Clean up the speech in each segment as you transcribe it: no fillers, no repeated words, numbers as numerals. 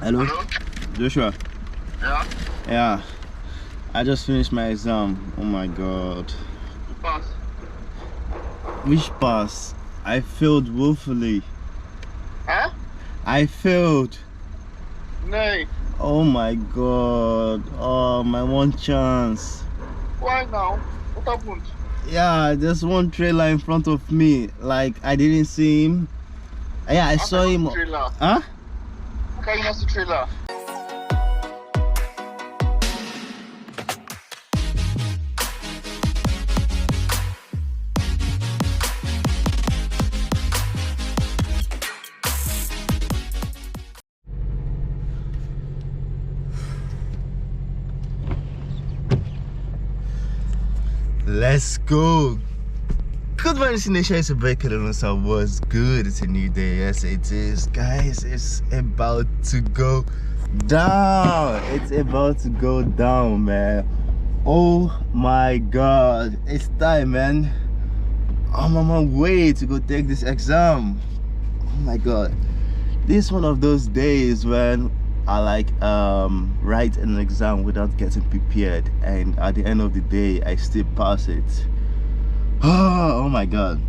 Hello? Hello? Joshua? Yeah? Yeah. I just finished my exam. Oh my god. You pass. Which pass? I failed woefully. Huh? I failed. Nay. Oh my god. Oh, my one chance. Why now? What happened? Yeah, there's one trailer in front of me. Like, I didn't see him. Yeah, I saw him. Trailer. Huh? How can you not see trailer? Let's go. Good morning, Nation. It's a break. Nosa was good. It's a new day. Yes, it is, guys. It's about to go down. It's about to go down, man. Oh my god, it's time, man. I'm on my way to go take this exam. Oh my god, this is one of those days when I write an exam without getting prepared, and at the end of the day I still pass it. Oh my god,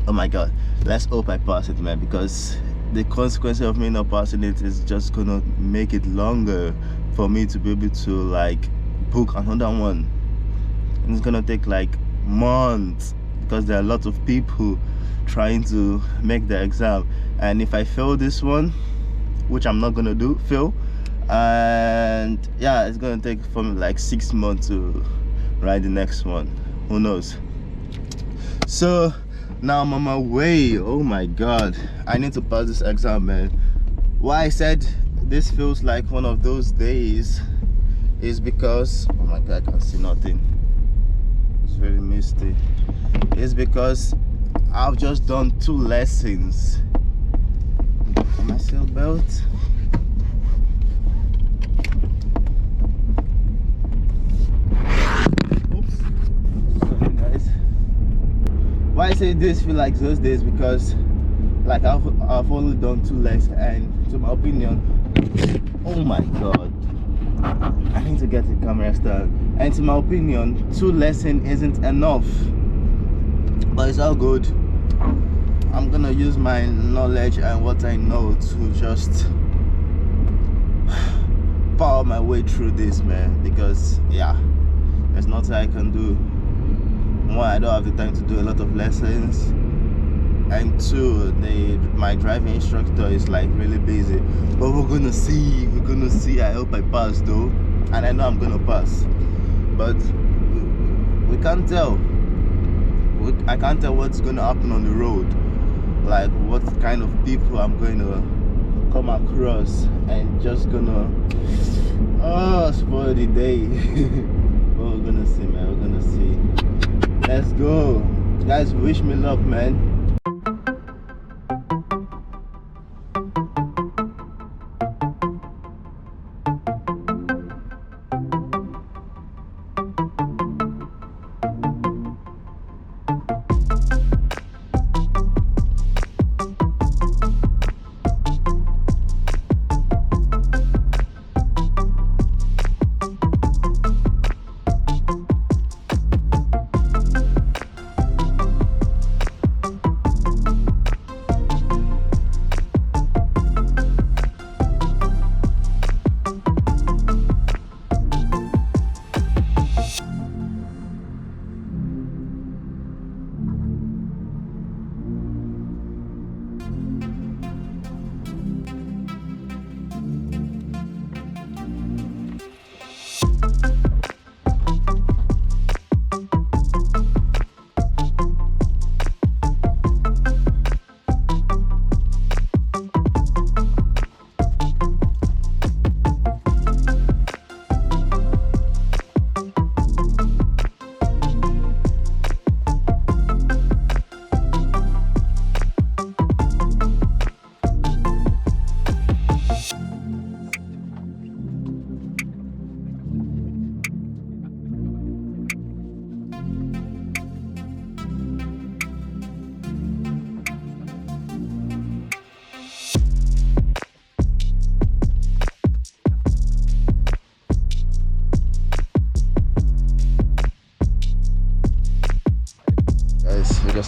oh my god. Let's hope I pass it, man, because the consequence of me not passing it is just gonna make it longer for me to be able to book another one. And it's gonna take like months because there are lots of people trying to make the exam, and if I fail this one, which I'm not gonna fail, and yeah, it's gonna take for me like 6 months to write the next one. Who knows? So now I'm on my way. Oh my god, I need to pass this exam, man. Why I said this feels like one of those days is because, oh my god, I can't see nothing. It's very misty. It's because I've just done 2 lessons. My seatbelt. Oops. Sorry, guys. Why I say this feel like those days, because like I've only done 2 lessons, and to my opinion, oh my god, I need to get the camera stand, and to my opinion 2 lessons isn't enough, but it's all good. I'm gonna use my knowledge and what I know to just power my way through this, man, because yeah, there's nothing I can do. 1, I don't have the time to do a lot of lessons, and 2, my driving instructor is like really busy. But we're gonna see. I hope I pass though, and I know I'm gonna pass, but we can't tell. I can't tell what's gonna happen on the road, like what kind of people I'm going to come across, and just gonna spoil the day. But we're gonna see, man. We're gonna see. Let's go, guys. Wish me luck, man.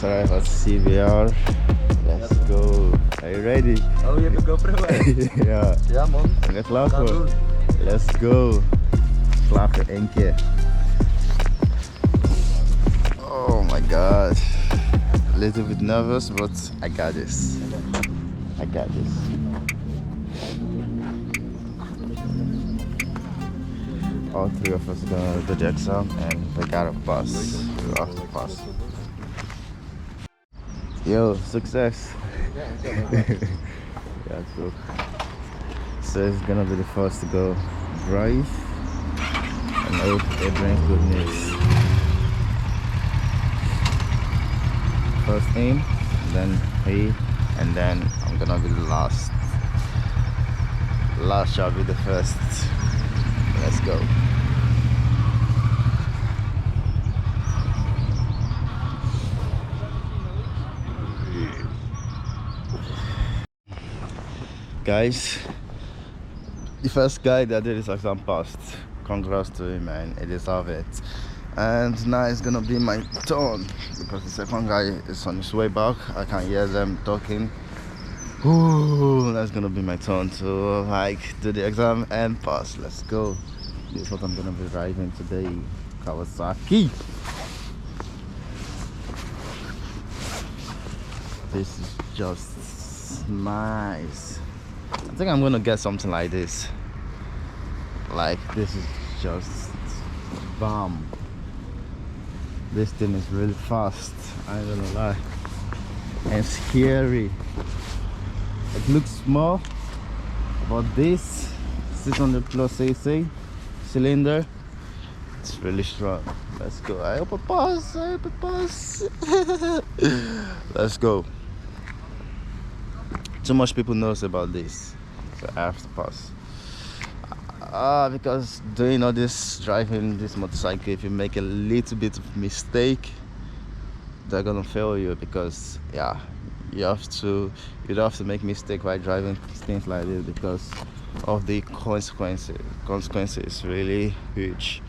arrived at CBR. Let's go. Are you ready? Oh, je hebt een GoPro hè? Ja. Ja man. Ben je klaar Gaan voor? doen. Let's go. Slagen één keer. Oh my god. A little bit nervous, but I got this. I got this. All three of us are gonna do the exam and we gotta pass. We have to pass. Yo, success. Yeah, so it's gonna be the first to go drive, and I hope it brings good news. First him, then he, and then I'm gonna be the last. Last shall be the first. Let's go. Guys, the first guy that did this exam passed. Congrats to him, man. He deserves it. And now it's gonna be my turn because the second guy is on his way back. I can hear them talking. Ooh, that's gonna be my turn to do the exam and pass. Let's go. This is what I'm gonna be driving today. Kawasaki. This is just nice. I think I'm gonna get something like this. Like, this is just bomb. This thing is really fast, I ain't gonna lie. And scary. It looks small, but this 600 plus AC cylinder, it's really strong. Let's go. I hope I pass. I hope I pass. Let's go. Too much people knows about this, so I have to pass. Because doing all this, driving this motorcycle, if you make a little bit of mistake, they're gonna fail you, because yeah, you don't have to make mistake while driving things like this, because of the consequences. Consequences is really huge.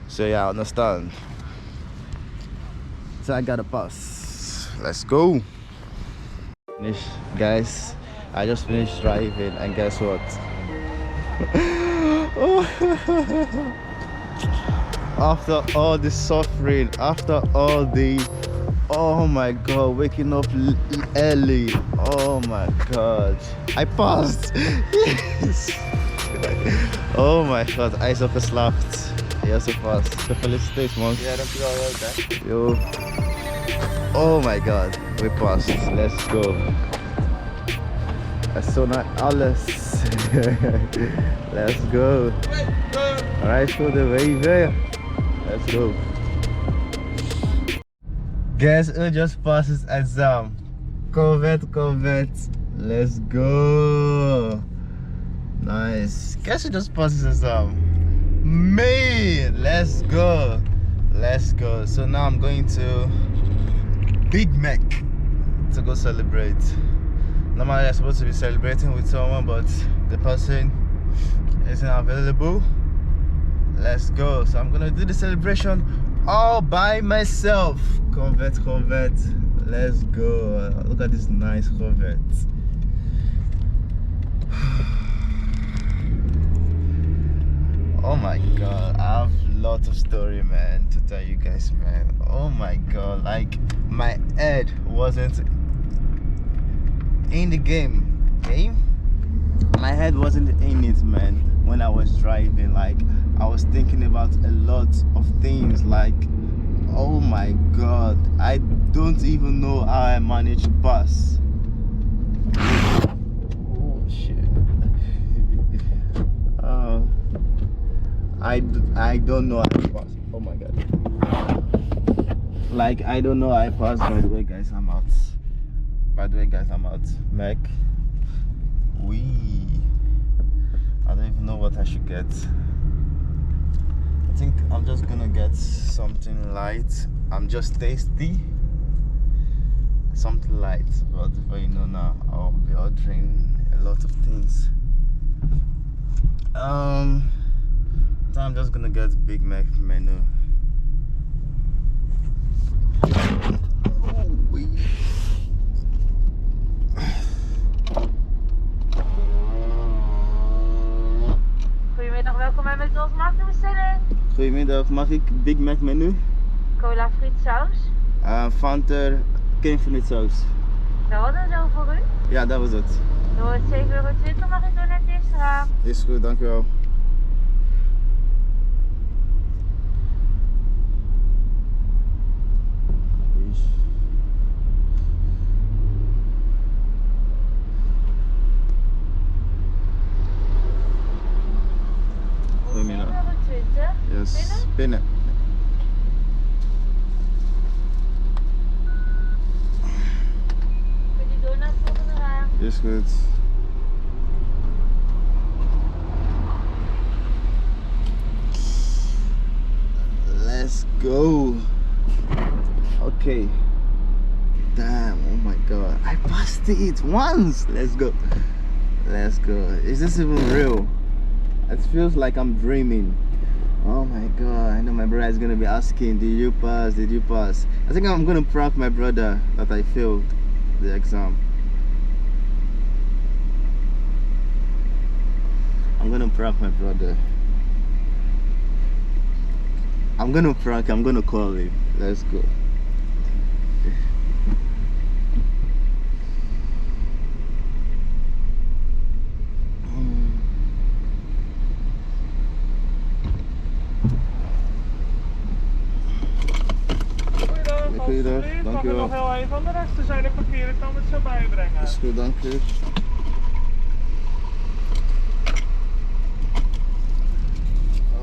So yeah, I understand. So I gotta pass. Let's go. Guys, I just finished driving, and guess what? After all the suffering, after all the, oh my god, waking up early, oh my god, I passed. Yes. Oh my god, I also slapped. I also passed. So felicitations, man. Ja, dankjewel ook hè. Yo. Oh my god, we passed. Let's go. As soon as alles. Let's go. Alright, for the way. Let's go. Guess who just passed his exam? Corvette. Let's go. Nice. Guess who just passed his exam? Me. Let's go. So now I'm going to Big Mac to go celebrate. Normally I'm supposed to be celebrating with someone, but the person isn't available. Let's go. So I'm gonna do the celebration all by myself. Corvette. Let's go. Look at this nice Corvette. Oh my god, I have a lot of story, man, to tell you guys, man. Oh my god, like my head wasn't in the game. My head wasn't in it, man. When I was driving, like I was thinking about a lot of things, like, oh my god, I don't even know how I managed to pass. Oh shit. I don't know how I passed. Oh my god. Like, I don't know how I passed. By the way, guys, I'm out. Mac. I don't even know what I should get. I think I'm just gonna get something light. I'm just tasty. Something light. But before you know now, I'll be ordering a lot of things. So I'm just gonna get Big Mac menu. Wee. Goedemiddag, welkom bij McDonald's. Mag ik de bestelling? Goedemiddag, mag ik Big Mac menu? Cola frietsaus. Fanta, kingfruitsaus. Dat was het zo voor u. Ja, dat was het. Door het 7,20 mag ik door net extra. Is goed, dankjewel. Goedemiddag. 7,20. Yes, binnen. Kunt u door naar het volgende raam. Is goed. Let's go. Okay. Damn, oh my god. I passed it once. Let's go. Let's go. Is this even real? It feels like I'm dreaming. Oh my god. I know my brother is gonna be asking, did you pass? Did you pass? I think I'm gonna prank my brother that I failed the exam. I'm gonna prank my brother. I'm gonna call him. Let's go. Goeiedag, dank u wel. nog heel even van de rest te zijn en parkeren, ik kan het zo bijbrengen. Is goed, dank u.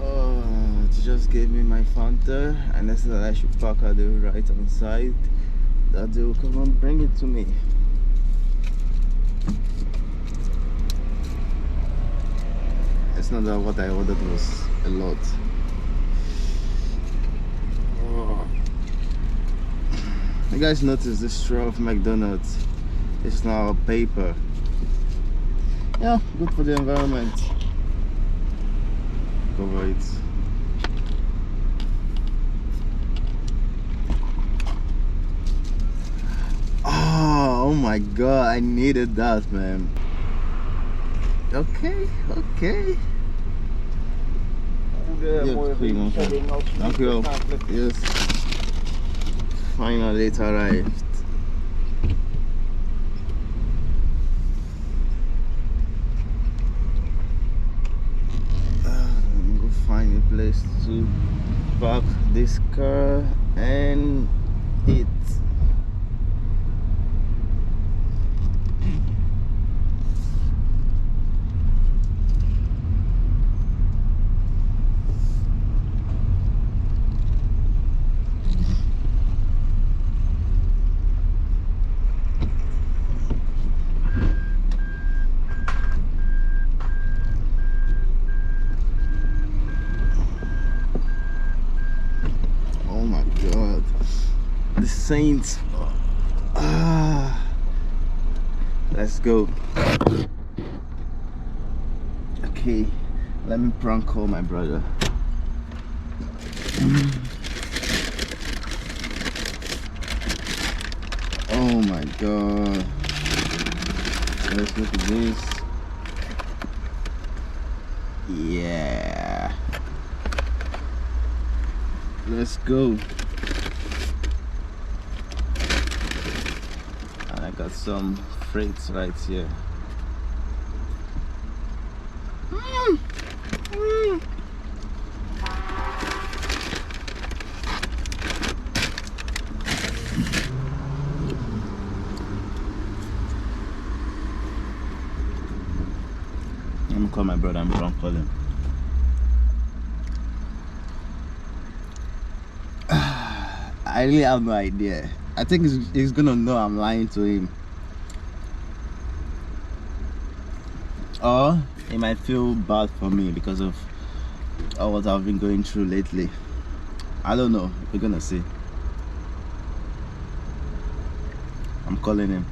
Oh, she just gave me my Fanta and they said that I should park at the right hand side. That they will come and bring it to me. It's not that what I ordered was a lot. Oh. You guys notice the straw of McDonald's? It's now paper. Yeah, good for the environment. Cover it. Oh my god, I needed that, man. Okay. Goedemorgen. Dank u wel. Yes. Finally it arrived. Let me go find a place to park this car and eat. The Saints. Let's go. Okay, let me prank call my brother. Oh my god. Let's look at this. Yeah. Let's go. I got some freights right here. Let me call my brother. I'm gonna call him. I really have no idea. I think he's gonna know I'm lying to him. Or he might feel bad for me because of all what I've been going through lately. I don't know. We're gonna see. I'm calling him.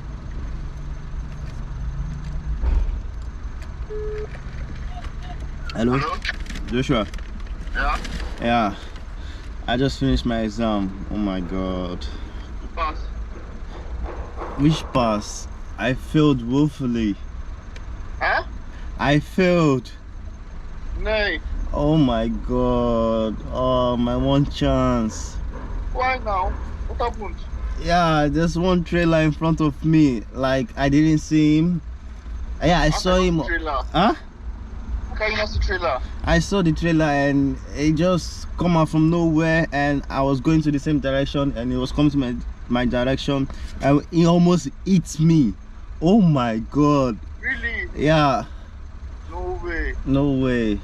Hello? Joshua? Ja? Yeah. I just finished my exam. Oh my god. Pas. Which pass? I failed woefully. Huh? I failed. Nee. Oh my god. Oh, my one chance. Why now? What happened? Yeah, there's one trailer in front of me. Like, I didn't see him. Yeah, I saw him. Trailer. Huh? How can you not see trailer? I saw the trailer and it just come out from nowhere, and I was going to the same direction and it was coming to my direction and he almost hit me. Oh my god. Really? Yeah. No way. No way.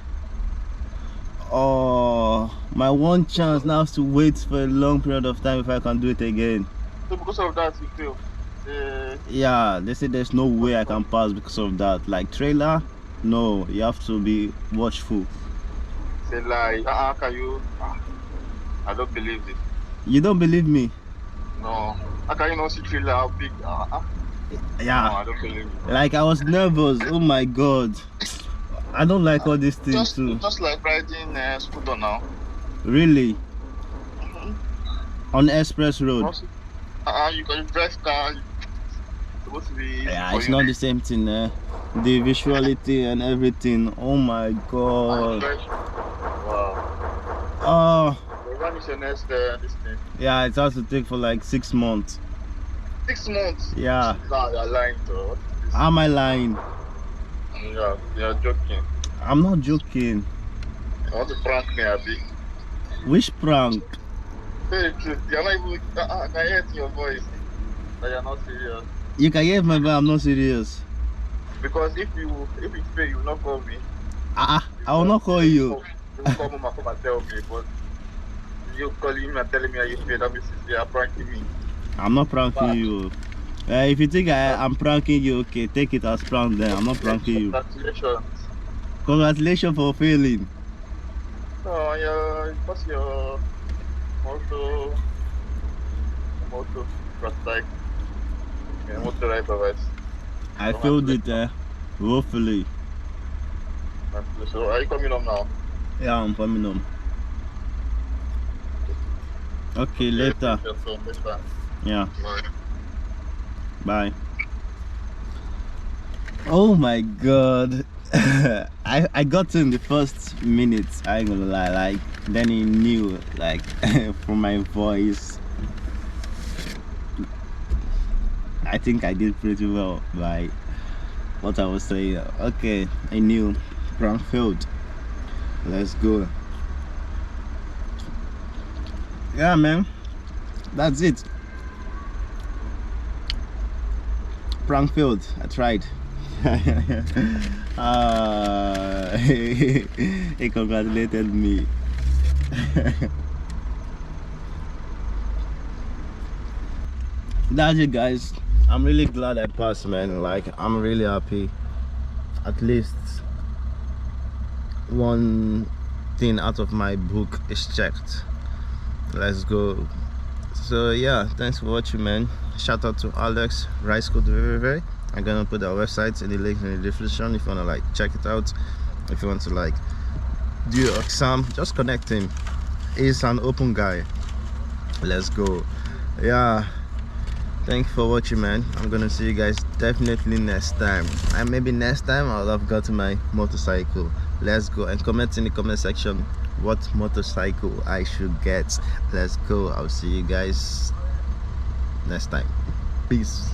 Oh, my one chance now is to wait for a long period of time if I can do it again. So because of that you fail. Yeah, they say there's no way I can pass because of that. Like trailer, no, you have to be watchful. Say lie. How can you? I don't believe it. You don't believe me? No. How can you not see trailer? How big? Yeah. No, I don't believe it. Like I was nervous. Oh my god. I don't like all these things too. Just like riding scooter now. Really? On express road? You can drive car. Supposed to be. Yeah, it's not the same thing. The visuality and everything. Oh my god. Wow. Oh. When is your next this thing? Yeah, it has to take for like 6 months. 6 months? Yeah. Nah, you're lying to what is this? Am I lying? Yeah, you're joking. I'm not joking. You want to prank me, Abby? Which prank? Very true. You're not even. I can hear it in your voice that you're not serious. You can hear my voice, I'm not serious. Because if you fail, you will not call me. I will not call you. You will call Mama, come and tell me. But you calling me and telling me how you feel, that means you are pranking me. I'm not pranking you. If you think I'm pranking you, okay, take it as prank then. I'm not pranking you. Congratulations. Congratulations for failing. Oh, yeah, what's your motto? Like, motto right of us. I failed it, woefully. So, are you coming home now? Yeah, I'm coming home. Okay, later. Yeah. Bye. Oh my god. I got in the first minute, I ain't gonna lie, like then he knew, like from my voice. I think I did pretty well by what I was saying. Okay, I knew. Prank failed. Let's go. Yeah man, that's it. Prank failed. I tried. He congratulated me. That's it guys. I'm really glad I passed, man. Like I'm really happy. At least one thing out of my book is checked. Let's go. So yeah, thanks for watching, man. Shout out to Alex Rice Code Very. I'm gonna put our website in the link in the description if you wanna like check it out. If you want to like do your exam, just connect him. He's an open guy. Let's go. Yeah, thanks for watching, man. I'm gonna see you guys definitely next time, and maybe next time I'll have gotten my motorcycle. Let's go, and comment in the comment section what motorcycle I should get. Let's go. I'll see you guys next time. Peace.